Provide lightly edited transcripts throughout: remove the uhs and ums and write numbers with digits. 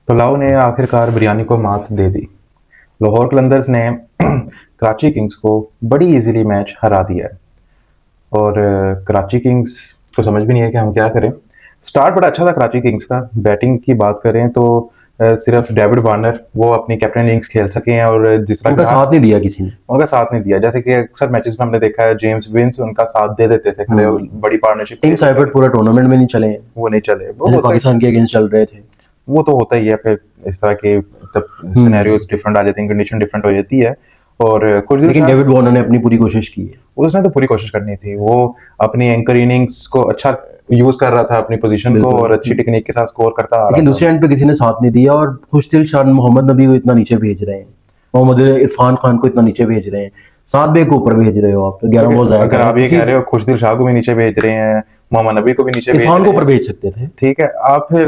पुलाव ने आखिरकार बिरयानी को मात दे दी। लाहौर कलंदर्स ने कराची किंग्स को बड़ी इजीली मैच हरा दिया है और कराची किंग्स को समझ भी नहीं है कि हम क्या करें। स्टार्ट बड़ा अच्छा था कराची किंग्स का। बैटिंग की बात करें तो सिर्फ डेविड वार्नर वो अपनी कैप्टन इनिंग्स खेल सके हैं और जिस उनका तरह साथ नहीं दिया किसी ने। उनका साथ नहीं दिया। जैसे कि अक्सर मैचेस में हमने देखा है जेम्स विंस उनका साथ दे देते थे, खड़े बड़ी पार्टनरशिप टीम साइफर्ट पूरा टूर्नामेंट में नहीं चले हैं, वो नहीं चले। वो जैसे होता है, पाकिस्तान के अगेंस्ट चल रहे थे। वो तो होता ही है। फिर इस तरह के जब सिनेरियोज डिफरेंट आ जाते हैं, कंडीशन डिफरेंट हो जाती है। और कुछ दिन लेकिन डेविड वार्नर ने अपनी पूरी कोशिश की है। उसने तो पूरी कोशिश करनी थी। वो अपनी एंकर इनिंग्स को अच्छा यूज कर रहा था अपनी पोजीशन को और अच्छी टेक्निक के साथ स्कोर करता आ रहा लेकिन था। दूसरे एंड पे किसी ने साथ नहीं दिया और खुशदिल शान मोहम्मद नबी को इतना नीचे भेज रहे हैं, मोहम्मद इरफान खान को इतना नीचे भेज रहे हैं, सात बेग को ऊपर भेज रहे हो आप। 11 बॉल अगर आप ये कह रहे हो खुशदिल शाह को भी नीचे भेज रहे हैं, मोहम्मद नबी को भी नीचे भेज इरफान रहे को हैं, ऊपर भेज सकते थे। ठीक है। आप फिर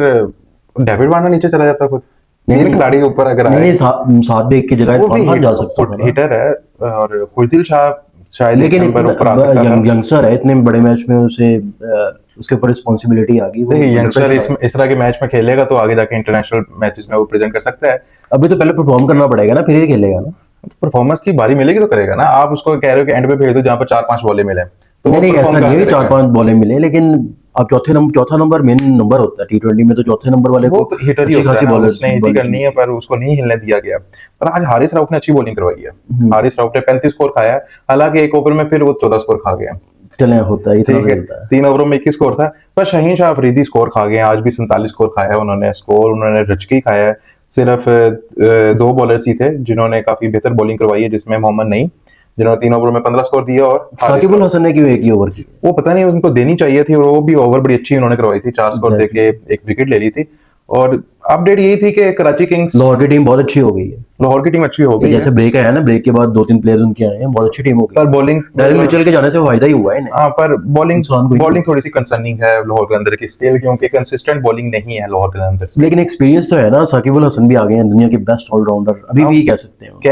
डेविड वार्नर नीचे चला जाता खुद। तीन खिलाड़ी ऊपर अगर आए, सात बेग की जगह वो भी इरफान खान जा सकता था ना। हिटर है और खुशदिल शाह शायद एक लेकिन नंबर ऊपर आ सकता था। यंगस्टर है, इतने बड़े मैच में उसे उसके ऊपर रिस्पॉन्सिबिलिटी आ गई। वो देखिए यंगस्टर इस तरह के मैच में खेलेगा तो आगे जाके इंटरनेशनल मैचेस में वो प्रेजेंट कर सकता है। अभी तो पहले परफॉर्म करना पड़ेगा ना, फिर ही खेलेगा ना। परफॉर्मेंस की बारी मिलेगी तो करेगा ना। आप उसको कह रहे हो कि एंड पे भेज दो जहां पर 4-5 बॉलें मिले, तो नहीं वो नहीं, ऐसा परफॉर्म नहीं कहाँ है कि करेगा? 4-5 बॉलें मिले, लेकिन अब चौथा नंबर मेन नंबर होता है टी20 में, तो चौथे नंबर वाले वो को तो हिटर ही अच्छी होता है खासी ना, बॉलर्स उसने हिट ही करनी है, पर उसको नहीं हिलने दिया गया। पर आज हारिस राउफ ने अच्छी बॉलिंग करवाई है। हारिस राउफ ने 35 स्कोर खाया है, हालांकि एक ओवर में फिर वो 14 स्कोर खा गया। चले होता है, इतना ठीक है, मिलता है। 3 ओवरों में 21 स्कोर था। पर शाहीन शाह अफरीदी स्कोर खा गए। आज भी 47 स्कोर खाया है उन्होंने। स्कोर उन्होंने रचकी खाया है। सिर्फ 2 बॉलर्स ही थे जिन्होंने काफी बेहतर बॉलिंग करवाई है, जिसमें मोहम्मद नईम जिन्होंने 3 ओवर में 15 स्कोर दिया और साकिब अल हसन ने क्यों एक ही ओवर की? वो पता नहीं उनको देनी चाहिए थी और वो भी ओवर बड़ी अच्छी उन्होंने करवाई थी। 4 स्कोर देके एक विकेट ले ली थी। और अपडेट यही थी कि कराची किंग्स, लाहौर की टीम बहुत अच्छी हो गई है। लाहौर की टीम अच्छी हो गई जैसे है, ब्रेक आया ना, ब्रेक के बाद 2-3 प्लेयर्स उनके आए हैं, बहुत अच्छी टीम हो गई। पर बॉलिंग डैरेन मिचेल के जाने से फायदा ही हुआ है इन्हें। हाँ, पर नुकसान कोई बॉलिंग थोड़ी सी कंसर्निंग है लाहौर के अंदर की स्टिल, क्योंकि कंसिस्टेंट बॉलिंग नहीं है लाहौर के अंदर से। लेकिन एक्सपीरियंस तो है ना, साकिब अल हसन भी आ गए हैं, दुनिया के बेस्ट ऑलराउंडर अभी भी कह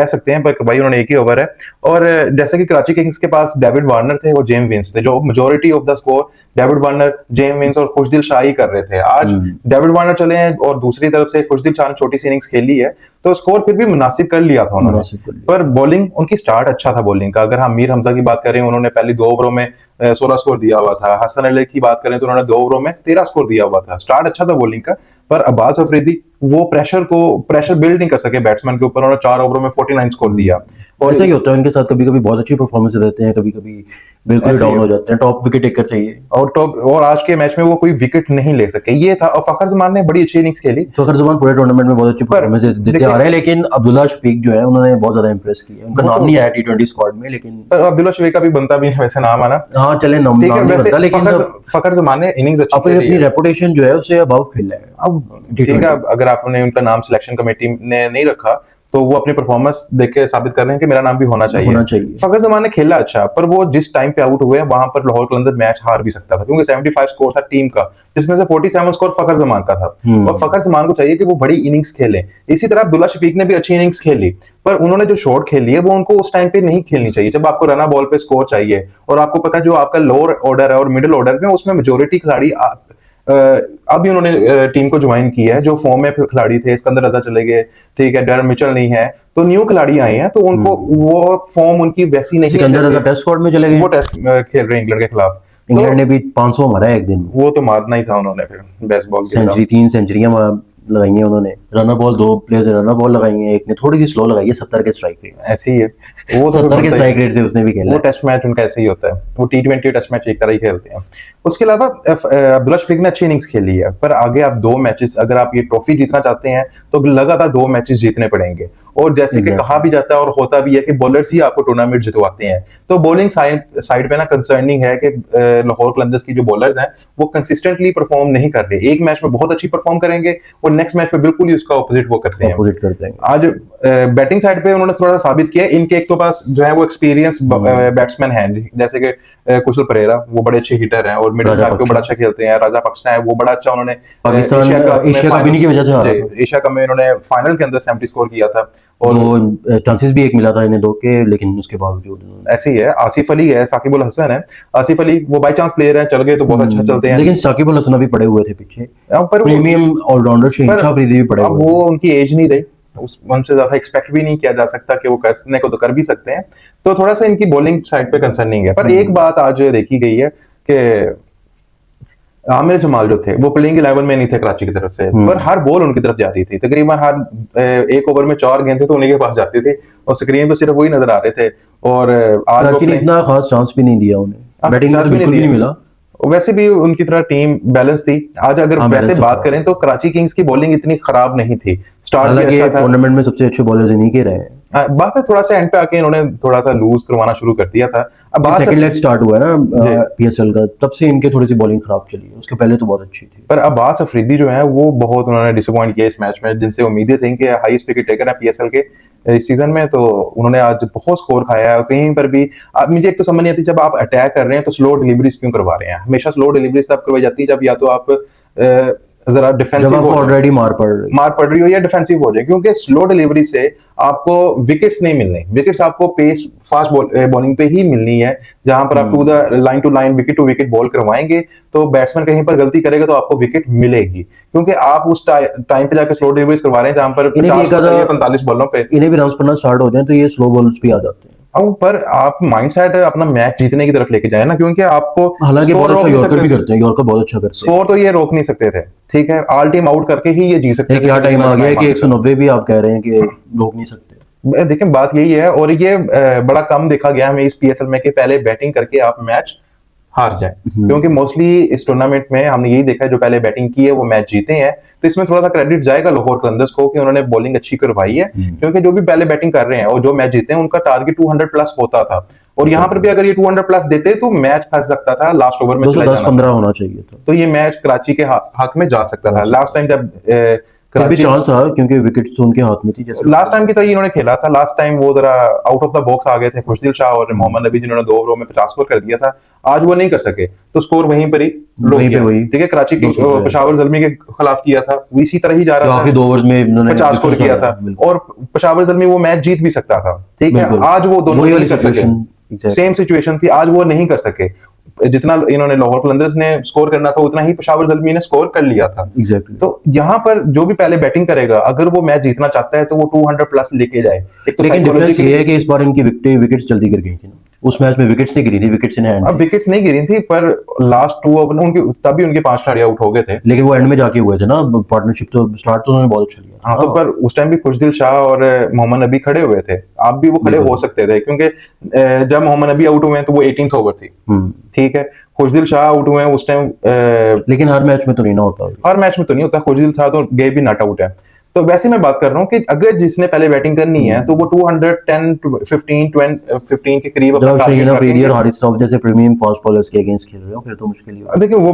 सकते हैं। पर भाई उन्होंने एक ही ओवर है। और जैसे कि कराची किंग्स के पास डेविड वार्नर थे और जेम विंस थे, जो majority of the score David Warner, James Vince और खुशदिल शाह ही कर रहे थे। आज डेविड वार्नर चले हैं और दूसरी तरफ से खुशदिल शाह ने छोटी सी इनिंग्स खेली है, तो स्कोर फिर भी मुनासिब कर लिया था उन्होंने। पर बॉलिंग उनकी स्टार्ट अच्छा था बॉलिंग का। अगर हम मीर हमजा की बात करें, उन्होंने पहले 2 ओवरों में 16 स्कोर दिया हुआ था। हसन अली की बात करें तो उन्होंने 2 ओवरों में 13 स्कोर दिया हुआ था। स्टार्ट अच्छा था बॉलिंग का। पर अब्बास अफरीदी वो प्रेशर बिल्ड नहीं कर सके बैट्समैन के ऊपर। उन्होंने 4 ओवरों में 49 स्कोर दिया। और ऐसा ही होता है उनके साथ, कभी कभी बहुत अच्छी परफॉर्मेंस देते हैं, कभी कभी बिल्कुल डाउन हो जाते हैं। टॉप विकेट टेकर चाहिए और आज के मैच में वो कोई विकेट नहीं ले सके, ये था। और फखर जमान ने बड़ी अच्छी इनिंग्स खेली। फखर जमान पूरे टूर्नामेंट में बहुत अच्छी परफॉर्मेंस देते आ रहे हैं, लेकिन अब्दुल्ला शफीक जो है उन्होंने बहुत ज्यादा इंप्रेस किया। उनका नाम नहीं आया टी20 स्क्वाड में, लेकिन अब्दुल्ला शफीक का भी बनता भी है वैसे नाम आना। हाँ चले, नाम नहीं बनता, लेकिन फखर जमान ने इनिंग्स अच्छी अपनी खेली है। रेपुटेशन जो है उससे अबव खेला है। अब ठीक है, अगर आपने उनका नाम सिलेक्शन कमेटी ने नहीं रखा तो वो अपनी परफॉर्मेंस देख के साबित कर रहे हैं कि मेरा नाम भी होना चाहिए। फखर जमान ने खेला अच्छा, पर वो जिस टाइम पे आउट हुए वहां पर लाहौर कलंदर मैच हार भी सकता था, क्योंकि 75 स्कोर था टीम का, जिसमें से 47 स्कोर फखर जमान का था। और फखर जमान को चाहिए कि वो बड़ी इनिंग्स खेले। इसी तरह अब्दुल्ला शफीक ने भी अच्छी इनिंग्स खेली, पर उन्होंने जो शॉट खेली है वो उनको उस टाइम पे नहीं खेलनी चाहिए, जब आपको रना बॉल पे स्कोर चाहिए। और आपको पता है जो आपका लोअर ऑर्डर है और मिडिल ऑर्डर में, उसमें मेजोरिटी खिलाड़ी अभी उन्होंने टीम को ज्वाइन किया है, जो फॉर्म में खिलाड़ी थे। सिकंदर रजा चले गए, ठीक है, डैरेन मिचेल नहीं है, तो न्यू खिलाड़ी आए हैं, तो उनको वो फॉर्म उनकी वैसी नहीं है। सिकंदर रजा टेस्ट स्क्वाड में चले गए, वो टेस्ट खेल रहे हैं इंग्लैंड के खिलाफ। इंग्लैंड ने भी 500 मारा है एक दिन। वो तो मारना ही था उन्होंने फिर बेस्ट बॉल के खिलाफ। 3 सेंचुरियां लगाई हैं उन्होंने। रनर बॉल 2 प्लेयर्स ने रनर बॉल लगाई है, एक ने थोड़ी सी स्लो लगाई है 70 के स्ट्राइक रेट। ऐसे ही है वो, 70 के स्ट्राइक रेट से उसने भी खेला। वो टेस्ट मैच उनका ऐसे ही होता है। वो टी20 टेस्ट मैच एक तरह ही खेलते हैं। उसके अलावा अब्दुल्ला शफीक ने अच्छी इनिंग्स खेली है, पर आगे आप 2 मैचेस, अगर आप ये ट्रॉफी जीतना चाहते हैं तो लगातार 2 मैचेस जीतने पड़ेंगे। और जैसे कि कहा भी जाता है और होता भी है कि बॉलर्स ही आपको टूर्नामेंट जितवाते हैं। तो बॉलिंग साइड पे ना कंसर्निंग है कि लाहौर कलंदर्स की जो बॉलर्स हैं वो कंसिस्टेंटली परफॉर्म नहीं कर रहे। एक मैच में बहुत अच्छी परफॉर्म करेंगे और नेक्स्ट मैच में बिल्कुल ही उसका ऑपोजिट वो करते हैं। आज बैटिंग साइड पे उन्होंने थोड़ा सा साबित किया। इनके एक तो पास जो है वो एक्सपीरियंस बैट्समैन है, जैसे कि कुशल परेरा, वो बड़े अच्छे हिटर हैं और मिडिल ऑर्डर पे बड़ा अच्छा खेलते हैं। राजा पक्सा है, वो बड़ा अच्छा, उन्होंने एशिया कप की वजह से एशिया कप में इन्होंने फाइनल के अंदर 70 स्कोर किया था। और तो चांसेस भी एक मिला था इन्हें 2 के, लेकिन उसके बावजूद ऐसे ही है। आसिफ अली है, साकिब अल हसन है। आसिफ अली वो बाय चांस प्लेयर है, चल गए तो बहुत अच्छा चलते हैं, लेकिन साकिब अल हसन भी पड़े हुए थे पीछे, पर प्रीमियम ऑलराउंडर शहीनशाह अफरीदी भी पड़े हुए वो उनकी एज नहीं रही, उनसे ज्यादा एक्सपेक्ट भी नहीं किया जा सकता कि वो करने को तो कर भी सकते हैं। तो थोड़ा सा इनकी बॉलिंग साइड पे कंसर्निंग है। पर एक बात आज देखी गई है कि आमिर जमाल जो थे वो प्लेइंग 11 में नहीं थे कराची की तरफ से, पर हर बॉल उनकी तरफ जा रही थी। तकरीबन हर एक ओवर में 4 गेंद थे तो उन्हीं के पास जाते थे और स्क्रीन पे सिर्फ वही नजर आ रहे थे। और आज कराची ने इतना खास चांस भी नहीं दिया उन्हें, बैटिंग में तो बिल्कुल भी नहीं मिला। वैसे भी उनकी तरह टीम बैलेंस थी। आज अगर वैसे बात करें तो कराची किंग्स की बॉलिंग इतनी खराब नहीं थी। स्टार्ट भी अच्छा था, टूर्नामेंट में सबसे अच्छे बॉलर्स इन्हीं के रहे हैं। बात है थोड़ा सा एंड पे आके इन्होंने थोड़ा सा लूज करवाना शुरू कर दिया था। अब सेकंड लेग स्टार्ट हुआ है ना पीएसएल का, तब से इनके थोड़ी सी बॉलिंग खराब चली है, उसके पहले तो बहुत अच्छी थी। पर अब्बास अफरीदी जो है वो बहुत उन्होंने डिसअपॉइंट किया इस मैच में, जिनसे उम्मीदें थी कि हाईएस्ट विकेट टेकर है पीएसएल के इस सीजन में, तो उन्होंने आज बहुत स्कोर खाया है। कहीं पर भी मुझे एक तो समझ नहीं आती, जब आप अटैक कर रहे हैं तो स्लो डिलीवरीज क्यों करवा रहे हैं? हमेशा स्लो डिलीवरीज तब करवाई जाती है जब या तो आप जरा डिफेंसिव ऑलरेडी मार पड़ रही हो या डिफेंसिव हो जाए, क्योंकि स्लो डिलीवरी से आपको विकेट्स नहीं मिलने। विकेट्स आपको पेस फास्ट बॉलिंग पे ही मिलनी है, जहां पर आप line to line wicket to wicket ball करवाएंगे तो बैट्समैन कहीं पर गलती करेगा तो आपको विकेट मिलेगी, क्योंकि आप उस टाइम पे जाकर स्लो डिलीवरीज करवा रहे हैं जहां पर 45 बॉलों पे इन्हें भी रन्स पड़ना स्टार्ट हो जाए तो ये स्लो बॉल्स भी आ जाते हैं। पर आप माइंडसेट अपना मैच जीतने की तरफ लेके जाए ना, क्योंकि आपको हालांकि बहुत अच्छा यॉर्कर भी करते हैं, यॉर्कर बहुत अच्छा करते हैं, स्कोर तो ये रोक नहीं सकते थे। ठीक है, ऑल टीम आउट करके ही ये जीत सकते थे। क्या टाइम आ गया है कि 190 भी आप कह रहे हैं कि रोक नहीं सकते। देखिए बात यही है, और ये बड़ा कम देखा गया हमें इस पीएसएल में कि पहले बैटिंग करके आप मैच हार जाए, क्योंकि मोस्टली इस टूर्नामेंट में हमने यही देखा है जो पहले बैटिंग की है वो मैच जीते हैं। तो इसमें थोड़ा सा क्रेडिट जाएगा लाहौर कलंदर्स को कि उन्होंने बॉलिंग अच्छी करवाई है, क्योंकि जो भी पहले बैटिंग कर रहे हैं और जो मैच जीते हैं उनका टारगेट 200 प्लस होता था, और यहाँ पर भी अगर ये 200 प्लस देते तो मैच फंस सकता था, लास्ट ओवर में 210-15 होना चाहिए था, तो ये मैच कराची के हक में जा सकता था। लास्ट टाइम जब भी चांस था, क्योंकि विकेट तो उनके हाथ में थी, जैसे लास्ट टाइम की तरह इन्होंने खेला था। लास्ट टाइम वो जरा आउट ऑफ द बॉक्स आ गए थे खुशदिल शाह और मोहम्मद नबी, जिन्होंने 2 ओवरों में 50 स्कोर कर दिया था। आज वो नहीं कर सके तो स्कोर वहीं पर ही ठीक है, कराची की पेशावर ज़ल्मी के खिलाफ किया था, वो इसी तरह ही जा रहा था, 2 ओवर्स में 50 स्कोर किया था और पेशावर ज़ल्मी वो मैच जीत भी सकता था। ठीक है, आज वो दोनों नहीं कर सके, सेम सिचुएशन थी, आज वो नहीं कर सके। जितना इन्होंने लाहौर कलंदर्स ने स्कोर करना था उतना ही पेशावर ज़ल्मी ने स्कोर कर लिया था। तो यहाँ पर जो भी पहले बैटिंग करेगा, अगर वो मैच जीतना चाहता है तो वो 200 प्लस लेके जाए। लेकिन डिफरेंस ये है कि इस बार इनकी विकेट्स जल्दी गिर गई थी ना, उस मैच में विकेट्स नहीं गिरी थी, विकेट्स इन हैंड। अब विकेट्स नहीं गिरी थी, पर लास्ट 2 ओवर उनके तभी उनके 5 खिलाड़ी आउट हो गए थे, लेकिन वो एंड में जाके हुए थे ना, पार्टनरशिप तो स्टार्ट तो उन्होंने बहुत अच्छा लिया। हाँ, तो पर उस टाइम भी खुशदिल शाह और मोहम्मद नबी खड़े हुए थे, आप भी वो खड़े हो सकते थे, क्योंकि जब मोहम्मद नबी आउट हुए तो वो 18th ओवर थी। ठीक है, खुशदिल शाह आउट हुए उस टाइम, लेकिन हर मैच में तो नहीं ना होता, हर मैच में तो नहीं होता। खुशदिल शाह तो गए भी नॉट आउट है। तो वैसे मैं बात कर रहा हूँ कि अगर जिसने पहले बैटिंग करनी है तो वो 210 15 के करीब अपना टारगेट रखेंगे। हारिस रऊफ जैसे प्रीमियम फास्ट बॉलर्स के अगेंस्ट खेल रहे हो फिर तो मुश्किल ही होगा। देखिए वो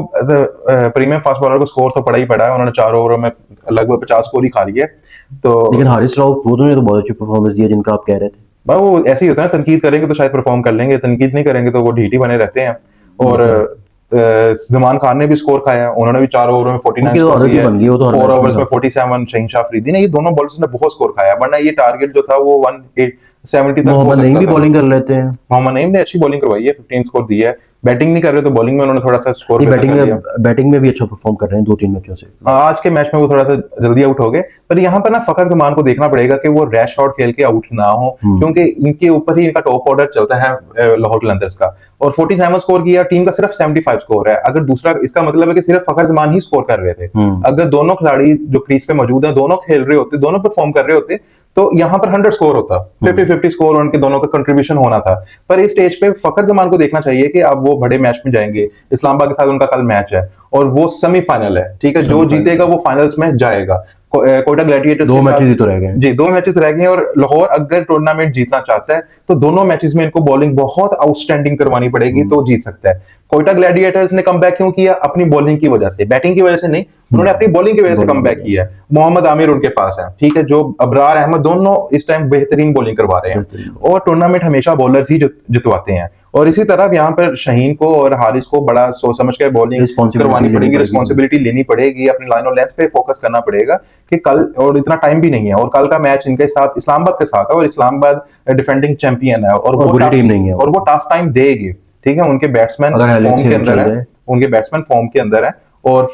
प्रीमियम फास्ट बॉलर को स्कोर तो पड़ा ही पड़ा है, उन्होंने 4 ओवरों में लगभग 50 स्कोर ही खा लिए। तो लेकिन हारिस रऊफ वो तो बहुत अच्छी परफॉर्मेंस दी है जिनका आप कह रहे थे। वो ऐसे ही होता है, तनकीद करेंगे तो शायद परफॉर्म कर लेंगे, तनकीद नहीं करेंगे तो वो ढीठ ही बने रहते हैं। और ज़मान खान ने भी स्कोर खाया, उन्होंने भी 4 ओवर में 49 स्कोर किया, 4 ओवर्स में 47। शहीनशाह अफरीदी ने, ये दोनों बॉलर्स ने बहुत स्कोर खाया, वरना ये टारगेट जो था वो 170 तक। मोहम्मद नईम भी बॉलिंग कर लेते हैं, मोहम्मद नईम ने अच्छी बॉलिंग करवाई है, 15 स्कोर दिया है। बैटिंग नहीं कर रहे तो बॉलिंग में उन्होंने थोड़ा सा स्कोर, बैटिंग में भी अच्छा परफॉर्म कर रहे हैं 2-3 मैचों से। आज के मैच में वो थोड़ा सा जल्दी आउट हो गए, पर यहाँ पर ना फखर जमान को देखना पड़ेगा कि वो रैश शॉट खेल के आउट ना हो, क्योंकि इनके ऊपर ही इनका टॉप ऑर्डर चलता है लाहौर कलंदर्स का। और 47 स्कोर किया, टीम का सिर्फ 75 स्कोर है। अगर दूसरा, इसका मतलब है कि सिर्फ फखर जमान ही स्कोर कर रहे थे। अगर दोनों खिलाड़ी जो क्रीज पे मौजूद है दोनों खेल रहे होते, दोनों परफॉर्म कर रहे होते, तो यहाँ पर 100 स्कोर होता, 50-50 स्कोर उनके दोनों का कंट्रीब्यूशन होना था। पर इस स्टेज पे फखर जमान को देखना चाहिए कि अब वो बड़े मैच में जाएंगे। इस्लामाबाद के साथ उनका कल मैच है और वो सेमीफाइनल है। ठीक है, जो जीतेगा वो फाइनल्स में जाएगा। कोयटा ग्लैडिएटर्स 2 मैचेस ही तो रह गए जी, 2 मैचेस रह गए। और लाहौर अगर टूर्नामेंट जीतना चाहता है तो दोनों मैचेस में इनको बॉलिंग बहुत आउटस्टैंडिंग करवानी पड़ेगी तो जीत सकता है। कोयटा ग्लैडिएटर्स ने कमबैक क्यों किया? अपनी बॉलिंग की वजह से, बैटिंग की वजह से नहीं, उन्होंने अपनी बॉलिंग की वजह से कमबैक किया है। मोहम्मद आमिर उनके पास है, ठीक है, जो अबरार अहमद, दोनों इस टाइम बेहतरीन बॉलिंग करवा रहे हैं और टूर्नामेंट हमेशा बॉलर्स ही जितवाते हैं। और इसी तरह यहाँ पर शाहीन को और हारिस को बड़ा सोच समझ के बॉलिंग करवानी पड़ेगी, रिस्पॉन्सिबिलिटी लेनी पड़ेगी, अपनी लाइन और लेंथ पे फोकस करना पड़ेगा कि कल, और इतना टाइम भी नहीं है, और कल का मैच इनके साथ इस्लामाबाद के साथ है, और इस्लामाबाद डिफेंडिंग चैंपियन है, और वो टीम नहीं है, और वो टफ टाइम देगी। ठीक है, उनके बैट्समैन फॉर्म के अंदर है, उनके बैट्समैन फॉर्म के अंदर है, और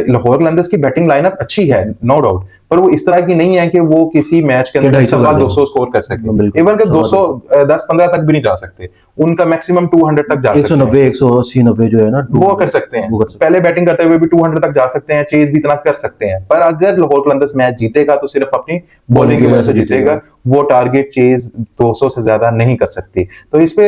लाहौर कलंदर्स की बैटिंग लाइनअप अच्छी है, नो डाउट, पर वो इस तरह की नहीं है कि वो किसी मैच के अंदर 200 स्कोर कर सके। इवन के 210-15 तक भी नहीं जा सकते, उनका मैक्सिमम 200 तक जा सकते हैं, 190 180 90 जो है ना वो कर सकते हैं, पहले बैटिंग करते हुए भी 200 तक जा सकते हैं, चेज भी इतना कर सकते हैं। पर अगर लाहौर कलंदर्स मैच जीतेगा तो सिर्फ अपनी बॉलिंग की वजह से जीतेगा, वो टारगेट चेज 200 से ज्यादा नहीं कर सकती। तो इस पे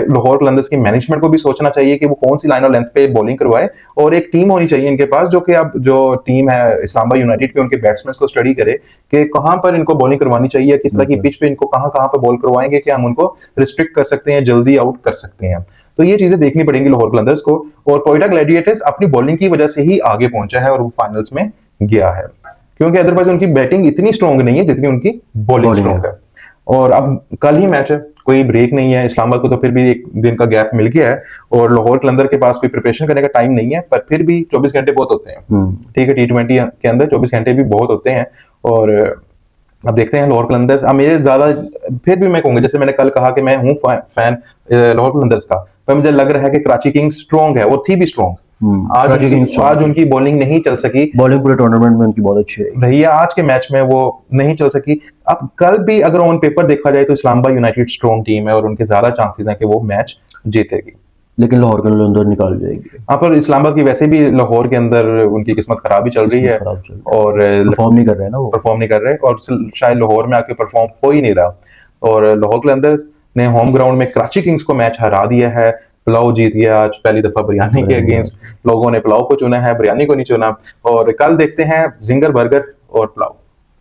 लाहौर कलंदर्स की मैनेजमेंट को भी सोचना चाहिए कि वो कौन सी लाइन और लेंथ पे बॉलिंग करवाए, और एक टीम होनी चाहिए इनके पास, जो कि अब जो टीम है इस्लामाबाद यूनाइटेड की, उनके बैट्समैन को स्टडी करे कि कहां पर इनको बॉलिंग करवानी चाहिए, किस तरह की पिच पे इनको कहां कहां पे बॉल करवाएंगे कि हम उनको रिस्ट्रिक्ट कर सकते हैं, जल्दी आउट कर सकते हैं। तो ये चीजें देखनी पड़ेंगी लाहौर कलंदर्स को, और कोयटा ग्लैडिएटर्स अपनी बॉलिंग की वजह से ही आगे पहुंचा है और वो फाइनल्स में गया है, क्योंकि अदरवाइज उनकी बैटिंग इतनी स्ट्रॉन्ग नहीं है जितनी उनकी बॉलिंग स्ट्रॉन्ग है। और अब कल ही मैच है, कोई ब्रेक नहीं है, इस्लामाबाद को तो फिर भी एक दिन का गैप मिल गया है, और लाहौर कलंदर के पास कोई प्रिपरेशन करने का टाइम नहीं है, पर फिर भी 24 घंटे बहुत होते हैं। ठीक है, T20 के अंदर 24 घंटे भी बहुत होते हैं। और अब देखते हैं लाहौर कलंदर्स, अब मेरे ज्यादा फिर भी मैं कहूंगा, जैसे मैंने कल कहा कि मैं हूँ फैन लाहौर कलंदर्स का, पर मुझे लग रहा है कि कराची किंग्स स्ट्रॉन्ग है, और थी भी स्ट्रॉन्ग। आज उनकी बॉलिंग नहीं चल सकी, बॉलिंग पूरे टूर्नामेंट में उनकी बहुत अच्छी रही है, आज के मैच में वो नहीं चल सकी। अब कल भी अगर ऑन पेपर देखा जाए तो इस्लामाबाद यूनाइटेड स्ट्रॉन्ग टीम है, और उनके ज्यादा चांसेस हैं कि वो मैच जीतेगी, लेकिन लाहौर के अंदर निकाल जाएगी। हाँ, पर इस्लामाबाद की वैसे भी लाहौर के अंदर उनकी किस्मत खराब ही चल रही है, और परफॉर्म नहीं कर रहे हैं ना, वो परफॉर्म नहीं कर रहे, और शायद लाहौर में आके परफॉर्म हो ही नहीं रहा। और लाहौर कलंदर्स ने होम ग्राउंड में कराची किंग्स को मैच हरा दिया है, पुलाव जीत गया आज, पहली दफा बिरयानी के अगेंस्ट लोगों ने पुलाव को चुना है, बिरयानी को नहीं चुना। और कल देखते हैं जिंगर बर्गर और पुलाव,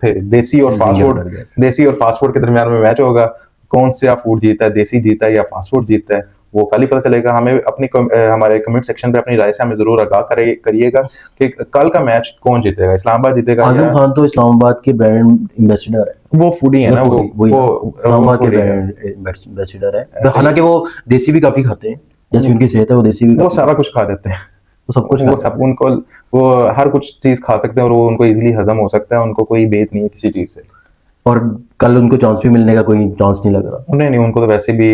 फिर देसी और फास्ट फूड के दरमियान में मैच होगा, कौन सा फूड जीता है, देसी जीता है या फास्ट फूड जीता है, वो कल ही पता चलेगा। हमें अपनी हमारे कमेंट सेक्शन पे अपनी राय से हमें जरूर आगाह करिएगा कि कल का मैच कौन जीतेगा, इस्लामाबाद जीतेगा। आजम खान तो इस्लामाबाद के ब्रांड एम्बेसडर है, वो फूडी है ना, वो इस्लामाबाद के ब्रांड एम्बेसडर है। हालांकि वो देसी भी काफी खाते हैं, जैसे उनकी सेहत है, वो देसी भी, वो सारा कुछ खा देते हैं, वो सब कुछ, वो सब उनको, वो हर कुछ चीज खा सकते हैं, और वो उनको इजीली हजम हो सकता है, उनको कोई बेत नहीं है किसी चीज से। और कल उनको चांस भी मिलने का कोई चांस नहीं लग रहा। नहीं, उनको तो वैसे भी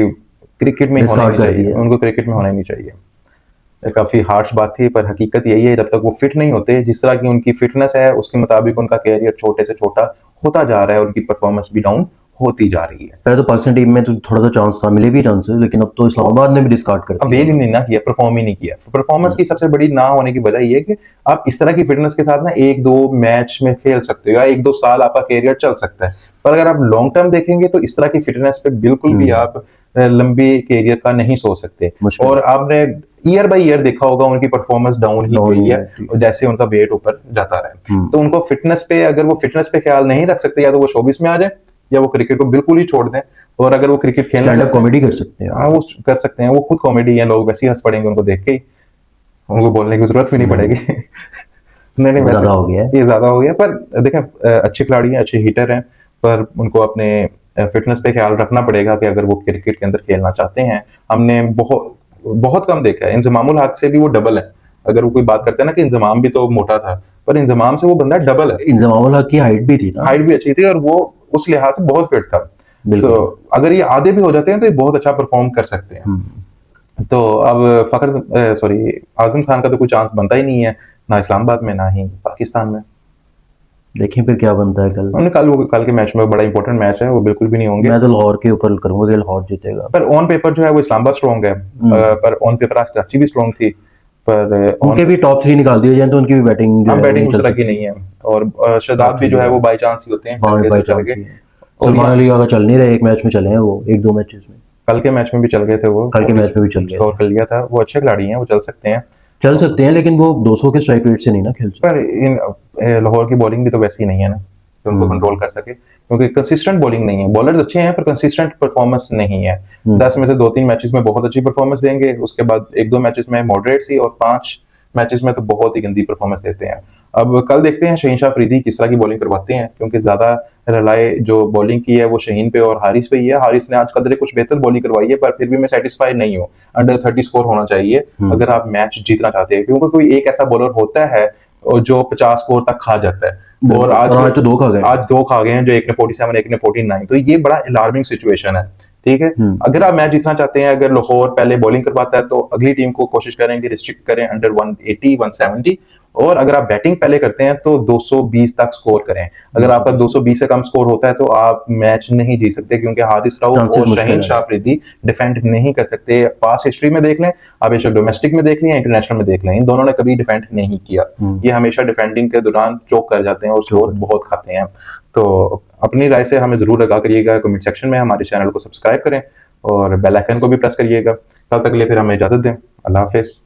क्रिकेट में होना नहीं चाहिए, उनको क्रिकेट में होना नहीं चाहिए। काफी हार्श बात थी, पर हकीकत यही है, जब तक वो फिट नहीं होते, जिस तरह की उनकी फिटनेस है उसके मुताबिक उनका कैरियर छोटे से छोटा होता जा रहा है, उनकी परफॉर्मेंस भी डाउन होती जा रही है। पहले तो पाकिस्तान टीम में तो थोड़ा सा चांस था, मिले भी चांसेस, लेकिन अब तो इस्लामाबाद ने भी डिस्कार्ड कर दिया, वेल ही नहीं ना किया, परफॉर्म ही नहीं किया। परफॉर्मेंस की सबसे बड़ी ना होने की वजह ये है कि आप इस तरह की फिटनेस के साथ ना 1-2 मैच में खेल सकते हो, या 1-2 साल आपका कैरियर चल सकता है, पर अगर आप लॉन्ग टर्म देखेंगे तो इस तरह की फिटनेस पे बिल्कुल भी आप लंबे कैरियर का नहीं सोच सकते। और आपने ईयर बाय ईयर देखा होगा उनकी परफॉर्मेंस डाउन ही हुई है, जैसे उनका वेट ऊपर जाता रहे। तो उनको फिटनेस पे, अगर वो फिटनेस पे ख्याल नहीं रख सकते, या तो वो शोबिस में आ जाए, या वो क्रिकेट को बिल्कुल ही छोड़ दें। और अगर वो क्रिकेट खेलना, कॉमेडी कर सकते हैं, हाँ वो कर सकते हैं, वो खुद कॉमेडी है, लोग वैसे ही हंस पड़ेंगे उनको देख के ही, उनको बोलने की जरूरत भी नहीं पड़ेगी। नहीं, ज्यादा हो गया, ये ज्यादा हो गया। पर देखें, अच्छे खिलाड़ी हैं, अच्छे हिटर हैं, पर उनको अपने फिटनेस पे ख्याल रखना पड़ेगा कि अगर वो क्रिकेट के अंदर खेलना चाहते हैं। हमने बहुत कम देखा है, इंजमामुल हक से भी वो डबल है। अगर वो कोई बात करते हैं ना कि इंजमाम भी तो मोटा था, पर इंजमाम से वो बंदा डबल है। इंजमामुल हक की हाइट भी थी ना, हाइट भी अच्छी थी, और वो उस लिहाज से बहुत फिट था। तो अगर ये आधे भी हो जाते हैं तो ये बहुत अच्छा परफॉर्म कर सकते हैं। तो अब आजम खान का तो कोई चांस बनता ही नहीं है, ना इस्लामाबाद में ना ही पाकिस्तान में। देखें फिर क्या बनता है कल। कल के मैच में बड़ा इंपॉर्टेंट मैच है, वो बिल्कुल भी नहीं होंगे। मैं तो लाहौर के ऊपर करूंगा कि लाहौर जीतेगा, पर ऑन पेपर जो है वो इस्लामाबाद स्ट्रॉन्ग है, पर ऑन पेपर आज कराची भी स्ट्रॉन्ग थी, पर उनके भी टॉप 3 निकाल दिए जाए तो उनकी भी बैटिंग उस तरह की नहीं है। और शादाब भी जो है वो बाई चांस ही होते हैं, सलमान अली का चल नहीं रहे, एक मैच में चले हैं वो, 1-2 मैचेस में, कल के मैच में भी चल गए थे वो, कल के मैच में भी चल गए, और कर लिया था। वो अच्छे खिलाड़ी हैं, वो चल सकते हैं, लेकिन वो 200 के स्ट्राइक रेट से नहीं ना खेल सकते। पर इन लाहौर की बॉलिंग भी तो वैसी नहीं है ना तो उनको कंट्रोल कर सके, क्योंकि कंसिस्टेंट बॉलिंग नहीं है। बॉलर्स अच्छे हैं पर कंसिस्टेंट परफॉर्मेंस नहीं है। 10 में से 2-3 मैचेस में बहुत अच्छी परफॉर्मेंस देंगे, उसके बाद 1-2 मैचेस में मॉडरेट सी, और 5 मैचेस में तो बहुत ही गंदी परफॉर्मेंस देते हैं। अब कल देखते हैं शहीन शाह अफरीदी किस तरह की बॉलिंग करवाते हैं, क्योंकि ज्यादा रिलाय जो बॉलिंग की है वो शहीन पे और हारिस पे ही है। हारिस ने आज कदरे कुछ बेहतर बॉलिंग करवाई है, पर फिर भी मैं सेटिस्फाई नहीं हूँ। अंडर 30 स्कोर होना चाहिए अगर आप मैच जीतना चाहते हैं, क्योंकि कोई एक ऐसा बॉलर होता है जो 50 स्कोर तक खा जाता है, और आज तो 2 खा गए, आज 2 खा गए हैं, जो एक ने 47 एक ने 49। तो ये बड़ा अलार्मिंग सिचुएशन है। ठीक है, अगर आप मैच जीतना चाहते हैं, अगर लाहौर पहले बॉलिंग करवाता है तो अगली टीम को कोशिश करें कि रिस्ट्रिक्ट करें अंडर 180 170, और अगर आप बैटिंग पहले करते हैं तो 220 तक स्कोर करें। अगर आपका 220 से कम स्कोर होता है तो आप मैच नहीं जीत सकते, क्योंकि हारिस राउफ और शहीन शाह अफरीदी डिफेंड नहीं कर सकते। पास हिस्ट्री में देख लें, आप बेशक डोमेस्टिक में देख लें, इंटरनेशनल में देख लें, इन दोनों ने कभी डिफेंड नहीं किया। ये हमेशा डिफेंडिंग के दौरान चोक कर जाते हैं और स्कोर बहुत खाते हैं। तो अपनी राय से हमें जरूर लगा करिएगा कमेंट सेक्शन में, हमारे चैनल को सब्सक्राइब करें और बेल आइकन को भी प्रेस करिएगा। कल तक के लिए फिर हमें इजाजत दें। अल्लाह हाफिज।